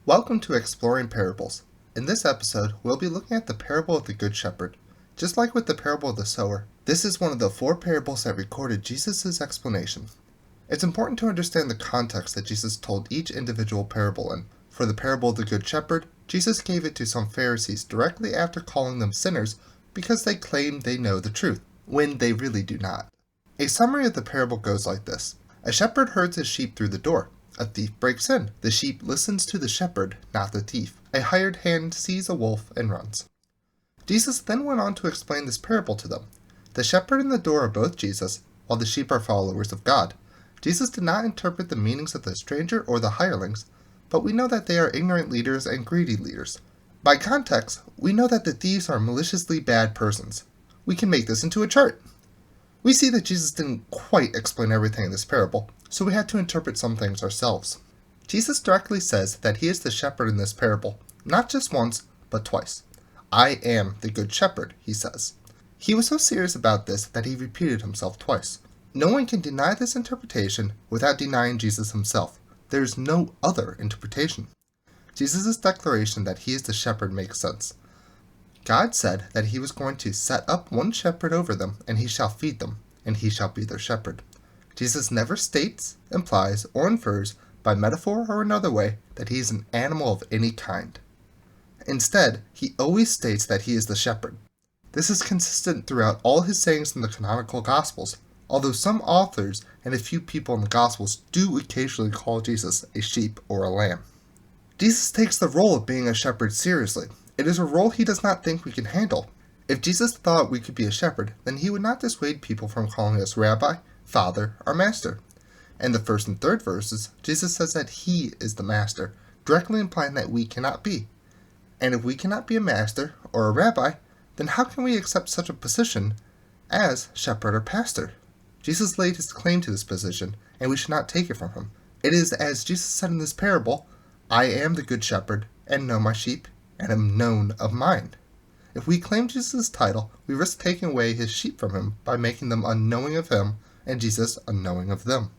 Welcome to Exploring Parables. In this episode, we'll be looking at the parable of the Good Shepherd. Just like with the parable of the sower, this is one of the 4 parables that recorded Jesus' explanation. It's important to understand the context that Jesus told each individual parable in. For the parable of the Good Shepherd, Jesus gave it to some Pharisees directly after calling them sinners because they claim they know the truth, when they really do not. A summary of the parable goes like this. A shepherd herds his sheep through the door. A thief breaks in. The sheep listens to the shepherd, not the thief. A hired hand sees a wolf and runs. Jesus then went on to explain this parable to them. The shepherd and the door are both Jesus, while the sheep are followers of God. Jesus did not interpret the meanings of the stranger or the hirelings, but we know that they are ignorant leaders and greedy leaders. By context, we know that the thieves are maliciously bad persons. We can make this into a chart. We see that Jesus didn't quite explain everything in this parable, so we had to interpret some things ourselves. Jesus directly says that he is the shepherd in this parable, not just once, but twice. I am the good shepherd, he says. He was so serious about this that he repeated himself twice. No one can deny this interpretation without denying Jesus himself. There is no other interpretation. Jesus' declaration that he is the shepherd makes sense. God said that he was going to set up one shepherd over them, and he shall feed them, and he shall be their shepherd. Jesus never states, implies, or infers, by metaphor or another way, that he is an animal of any kind. Instead, he always states that he is the shepherd. This is consistent throughout all his sayings in the canonical Gospels, although some authors and a few people in the Gospels do occasionally call Jesus a sheep or a lamb. Jesus takes the role of being a shepherd seriously. It is a role he does not think we can handle. If Jesus thought we could be a shepherd, then he would not dissuade people from calling us rabbi, father, or master. In the first and third verses, Jesus says that he is the master, directly implying that we cannot be. And if we cannot be a master or a rabbi, then how can we accept such a position as shepherd or pastor? Jesus laid his claim to this position, and we should not take it from him. It is as Jesus said in this parable, I am the good shepherd, and know my sheep, and am known of mine. If we claim Jesus' title, we risk taking away his sheep from him by making them unknowing of him, and Jesus unknowing of them.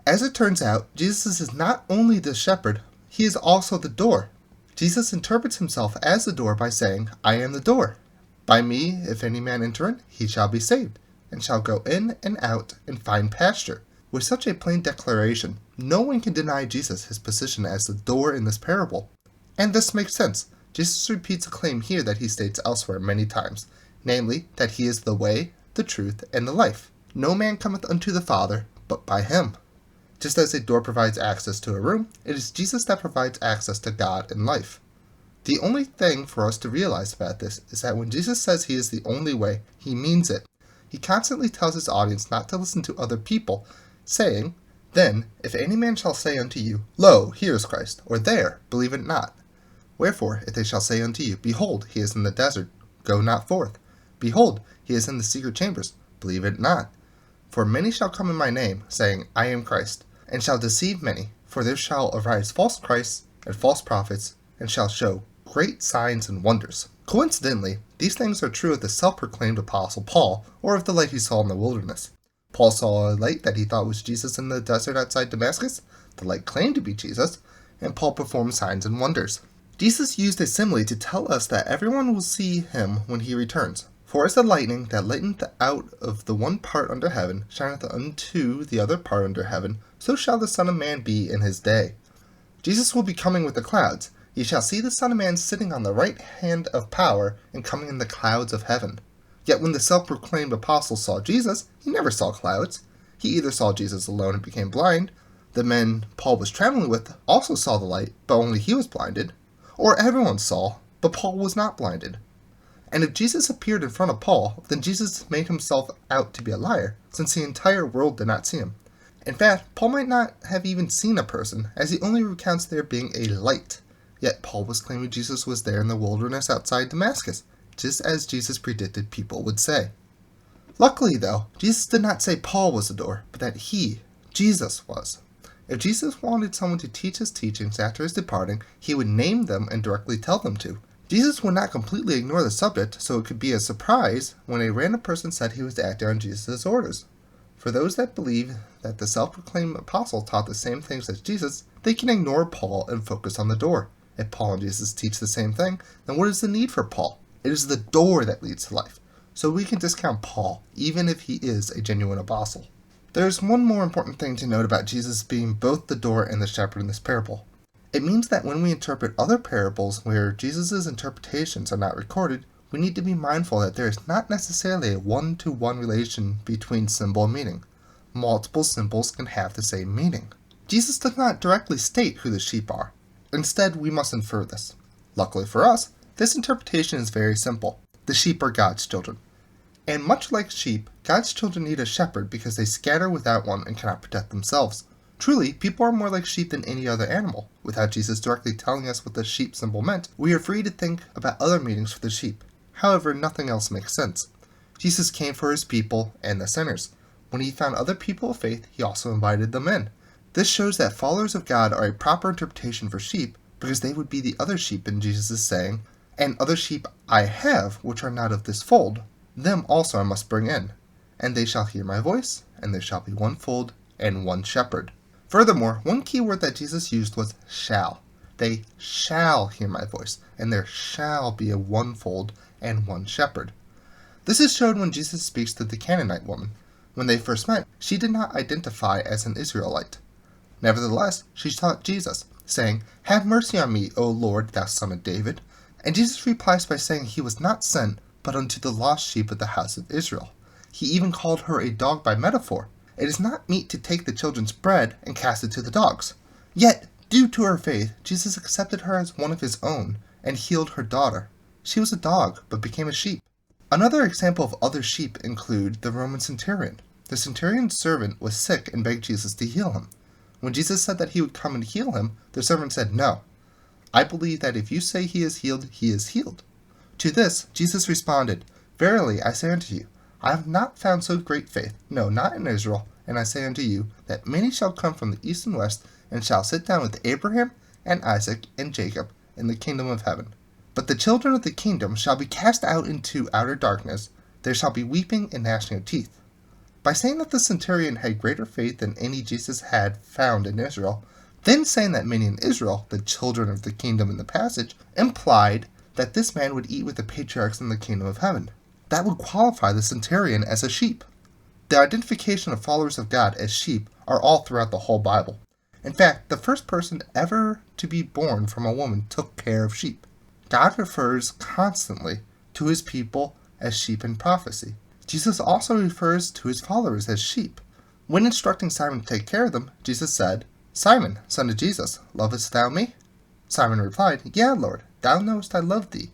As it turns out, Jesus is not only the shepherd, he is also the door. Jesus interprets himself as the door by saying, I am the door. By me, if any man enter in, he shall be saved, and shall go in and out and find pasture. With such a plain declaration, no one can deny Jesus his position as the door in this parable. And this makes sense. Jesus repeats a claim here that he states elsewhere many times, namely, that he is the way, the truth, and the life. No man cometh unto the Father, but by him. Just as a door provides access to a room, it is Jesus that provides access to God and life. The only thing for us to realize about this is that when Jesus says he is the only way, he means it. He constantly tells his audience not to listen to other people, saying, Then, if any man shall say unto you, Lo, here is Christ, or there, believe it not. Wherefore, if they shall say unto you, Behold, he is in the desert, go not forth. Behold, he is in the secret chambers, believe it not. For many shall come in my name, saying, I am Christ, and shall deceive many. For there shall arise false Christs and false prophets, and shall show great signs and wonders. Coincidentally, these things are true of the self-proclaimed apostle Paul, or of the light he saw in the wilderness. Paul saw a light that he thought was Jesus in the desert outside Damascus. The light claimed to be Jesus, and Paul performed signs and wonders. Jesus used a simile to tell us that everyone will see him when he returns. For as the lightning that lighteneth out of the one part under heaven shineth unto the other part under heaven, so shall the Son of Man be in his day. Jesus will be coming with the clouds. Ye shall see the Son of Man sitting on the right hand of power, and coming in the clouds of heaven. Yet when the self-proclaimed apostle saw Jesus, he never saw clouds. He either saw Jesus alone and became blind, the men Paul was traveling with also saw the light, but only he was blinded, or everyone saw, but Paul was not blinded. And if Jesus appeared in front of Paul, then Jesus made himself out to be a liar, since the entire world did not see him. In fact, Paul might not have even seen a person, as he only recounts there being a light. Yet Paul was claiming Jesus was there in the wilderness outside Damascus, just as Jesus predicted people would say. Luckily, though, Jesus did not say Paul was the door, but that he, Jesus, was. If Jesus wanted someone to teach his teachings after his departing, he would name them and directly tell them to. Jesus would not completely ignore the subject, so it could be a surprise when a random person said he was acting on Jesus' orders. For those that believe that the self-proclaimed apostle taught the same things as Jesus, they can ignore Paul and focus on the door. If Paul and Jesus teach the same thing, then what is the need for Paul? It is the door that leads to life. So we can discount Paul, even if he is a genuine apostle. There's one more important thing to note about Jesus being both the door and the shepherd in this parable. It means that when we interpret other parables where Jesus' interpretations are not recorded, we need to be mindful that there is not necessarily a one-to-one relation between symbol and meaning. Multiple symbols can have the same meaning. Jesus does not directly state who the sheep are. Instead, we must infer this. Luckily for us, this interpretation is very simple. The sheep are God's children. And much like sheep, God's children need a shepherd because they scatter without one and cannot protect themselves. Truly, people are more like sheep than any other animal. Without Jesus directly telling us what the sheep symbol meant, we are free to think about other meanings for the sheep. However, nothing else makes sense. Jesus came for his people and the sinners. When he found other people of faith, he also invited them in. This shows that followers of God are a proper interpretation for sheep because they would be the other sheep in Jesus' saying, "And other sheep I have, which are not of this fold, them also I must bring in. And they shall hear my voice, and there shall be one fold and one shepherd." Furthermore, one key word that Jesus used was shall. They shall hear my voice, and there shall be a one fold and one shepherd. This is shown when Jesus speaks to the Canaanite woman. When they first met, she did not identify as an Israelite. Nevertheless, she sought Jesus, saying, "Have mercy on me, O Lord, thou son of David." And Jesus replies by saying he was not sent, but unto the lost sheep of the house of Israel. He even called her a dog by metaphor. It is not meet to take the children's bread and cast it to the dogs. Yet, due to her faith, Jesus accepted her as one of his own and healed her daughter. She was a dog, but became a sheep. Another example of other sheep include the Roman centurion. The centurion's servant was sick and begged Jesus to heal him. When Jesus said that he would come and heal him, the servant said, "No. I believe that if you say he is healed, he is healed." To this, Jesus responded, "Verily I say unto you, I have not found so great faith, no, not in Israel, and I say unto you, that many shall come from the east and west, and shall sit down with Abraham, and Isaac, and Jacob, in the kingdom of heaven. But the children of the kingdom shall be cast out into outer darkness, there shall be weeping and gnashing of teeth." By saying that the centurion had greater faith than any Jesus had found in Israel, then saying that many in Israel, the children of the kingdom in the passage, implied that this man would eat with the patriarchs in the kingdom of heaven. That would qualify the centurion as a sheep. The identification of followers of God as sheep are all throughout the whole Bible. In fact, the first person ever to be born from a woman took care of sheep. God refers constantly to his people as sheep in prophecy. Jesus also refers to his followers as sheep. When instructing Simon to take care of them, Jesus said, "Simon, son of Jesus, lovest thou me?" Simon replied, "Yea, Lord, thou knowest I love thee."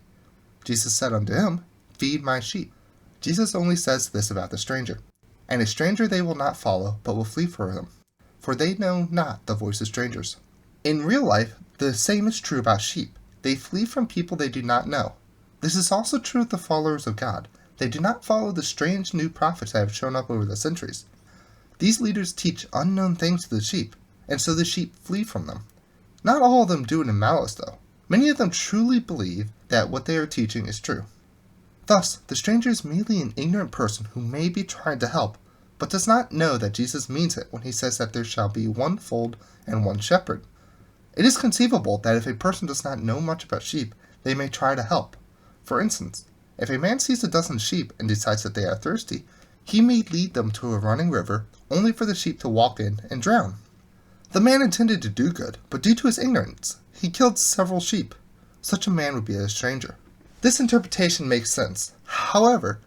Jesus said unto him, "Feed my sheep." Jesus only says this about the stranger. "And a stranger they will not follow, but will flee for him, for they know not the voice of strangers." In real life, the same is true about sheep. They flee from people they do not know. This is also true of the followers of God. They do not follow the strange new prophets that have shown up over the centuries. These leaders teach unknown things to the sheep, and so the sheep flee from them. Not all of them do it in malice, though. Many of them truly believe that what they are teaching is true. Thus, the stranger is merely an ignorant person who may be trying to help, but does not know that Jesus means it when he says that there shall be one fold and one shepherd. It is conceivable that if a person does not know much about sheep, they may try to help. For instance, if a man sees a dozen sheep and decides that they are thirsty, he may lead them to a running river only for the sheep to walk in and drown. The man intended to do good, but due to his ignorance, he killed several sheep. Such a man would be a stranger. This interpretation makes sense. However,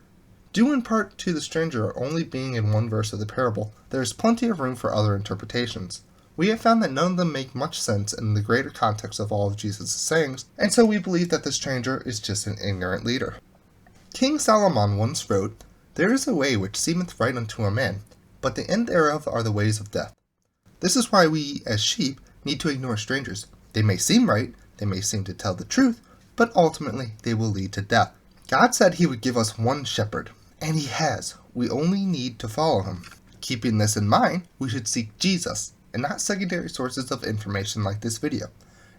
due in part to the stranger only being in one verse of the parable, there is plenty of room for other interpretations. We have found that none of them make much sense in the greater context of all of Jesus' sayings, and so we believe that the stranger is just an ignorant leader. King Solomon once wrote, "There is a way which seemeth right unto a man, but the end thereof are the ways of death." This is why we, as sheep, need to ignore strangers. They may seem right, they may seem to tell the truth, but ultimately they will lead to death. God said he would give us one shepherd, and he has. We only need to follow him. Keeping this in mind, we should seek Jesus, and not secondary sources of information like this video.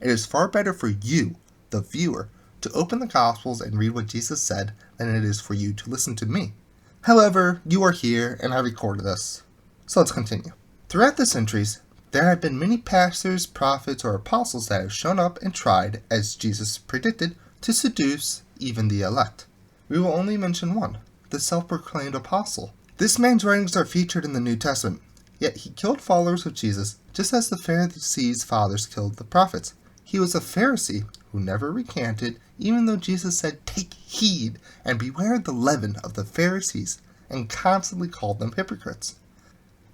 It is far better for you, the viewer, to open the Gospels and read what Jesus said than it is for you to listen to me. However, you are here and I recorded this. So let's continue. Throughout the centuries, There have been many pastors, prophets, or apostles that have shown up and tried, as Jesus predicted, to seduce even the elect. We will only mention one, the self-proclaimed apostle. This man's writings are featured in the New Testament, yet he killed followers of Jesus just as the Pharisees' fathers killed the prophets. He was a Pharisee who never recanted, even though Jesus said, "Take heed and beware the leaven of the Pharisees," and constantly called them hypocrites.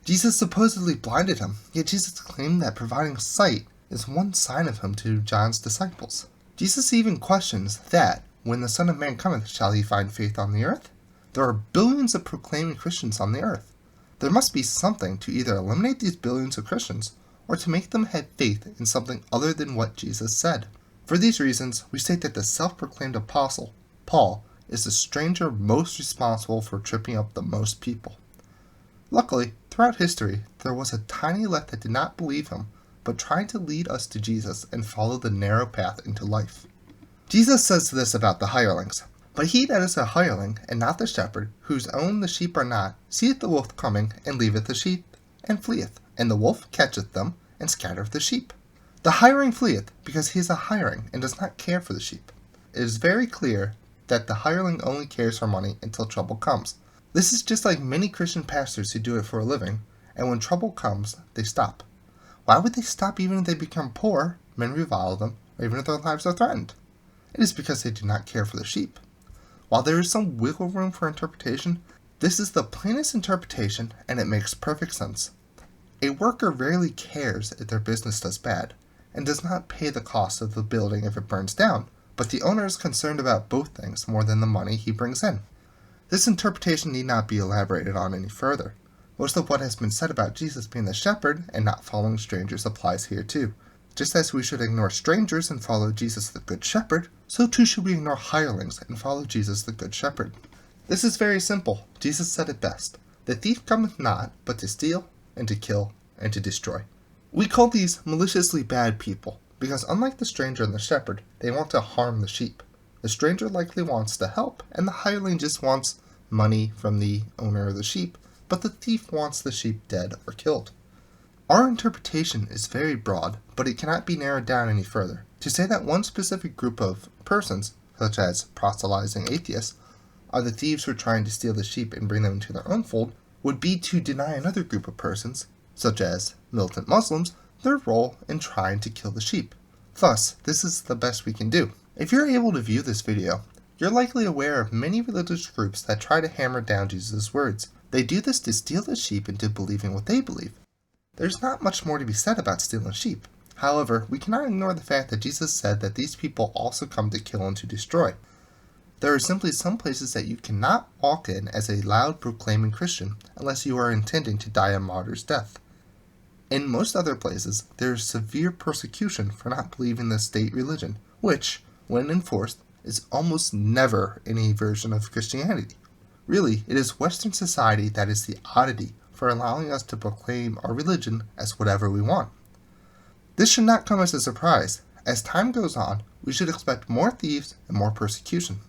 Jesus supposedly blinded him, yet Jesus claimed that providing sight is one sign of him to John's disciples. Jesus even questions that, when the Son of Man cometh, shall he find faith on the earth? There are billions of proclaiming Christians on the earth. There must be something to either eliminate these billions of Christians, or to make them have faith in something other than what Jesus said. For these reasons, we state that the self-proclaimed apostle, Paul, is the stranger most responsible for tripping up the most people. Luckily, throughout history, there was a tiny elect that did not believe him, but tried to lead us to Jesus and follow the narrow path into life. Jesus says this about the hirelings, "But he that is a hireling, and not the shepherd, whose own the sheep are not, seeth the wolf coming, and leaveth the sheep, and fleeth, and the wolf catcheth them, and scattereth the sheep. The hireling fleeth, because he is a hireling, and does not care for the sheep." It is very clear that the hireling only cares for money until trouble comes. This is just like many Christian pastors who do it for a living, and when trouble comes, they stop. Why would they stop even if they become poor, men revile them, or even if their lives are threatened? It is because they do not care for the sheep. While there is some wiggle room for interpretation, this is the plainest interpretation, and it makes perfect sense. A worker rarely cares if their business does bad, and does not pay the cost of the building if it burns down, but the owner is concerned about both things more than the money he brings in. This interpretation need not be elaborated on any further. Most of what has been said about Jesus being the shepherd and not following strangers applies here too. Just as we should ignore strangers and follow Jesus the Good Shepherd, so too should we ignore hirelings and follow Jesus the Good Shepherd. This is very simple. Jesus said it best. "The thief cometh not, but to steal, and to kill, and to destroy." We call these maliciously bad people, because unlike the stranger and the shepherd, they want to harm the sheep. The stranger likely wants to help, and the hireling just wants money from the owner of the sheep, but the thief wants the sheep dead or killed. Our interpretation is very broad, but it cannot be narrowed down any further. To say that one specific group of persons, such as proselytizing atheists, are the thieves who are trying to steal the sheep and bring them into their own fold, would be to deny another group of persons, such as militant Muslims, their role in trying to kill the sheep. Thus, this is the best we can do. If you're able to view this video, you're likely aware of many religious groups that try to hammer down Jesus' words. They do this to steal the sheep into believing what they believe. There's not much more to be said about stealing sheep. However, we cannot ignore the fact that Jesus said that these people also come to kill and to destroy. There are simply some places that you cannot walk in as a loud proclaiming Christian unless you are intending to die a martyr's death. In most other places, there is severe persecution for not believing the state religion, which, when enforced, is almost never any version of Christianity. Really, it is Western society that is the oddity for allowing us to proclaim our religion as whatever we want. This should not come as a surprise. As time goes on, we should expect more thieves and more persecution.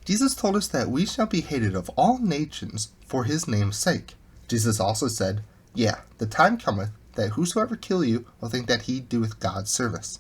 Jesus told us that we shall be hated of all nations for his name's sake. Jesus also said, "Yea, the time cometh, that whosoever kill you will think that he doeth God's service.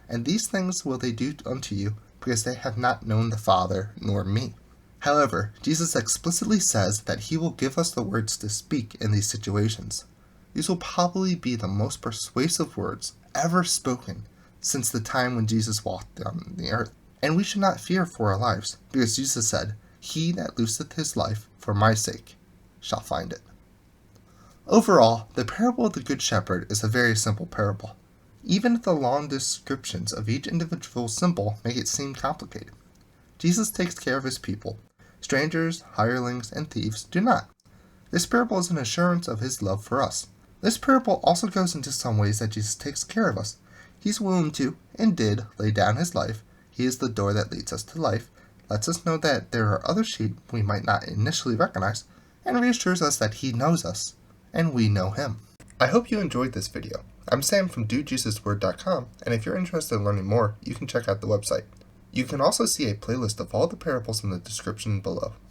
And these things will they do unto you, because they have not known the Father nor me." However, Jesus explicitly says that he will give us the words to speak in these situations. These will probably be the most persuasive words ever spoken since the time when Jesus walked on the earth. And we should not fear for our lives, because Jesus said, "He that loseth his life for my sake shall find it." Overall, the parable of the Good Shepherd is a very simple parable. Even if the long descriptions of each individual symbol make it seem complicated. Jesus takes care of his people. Strangers, hirelings, and thieves do not. This parable is an assurance of his love for us. This parable also goes into some ways that Jesus takes care of us. He's willing to, and did, lay down his life. He is the door that leads us to life, lets us know that there are other sheep we might not initially recognize, and reassures us that he knows us, and we know him. I hope you enjoyed this video. I'm Sam from DudeJesusWord.com, and if you're interested in learning more, you can check out the website. You can also see a playlist of all the parables in the description below.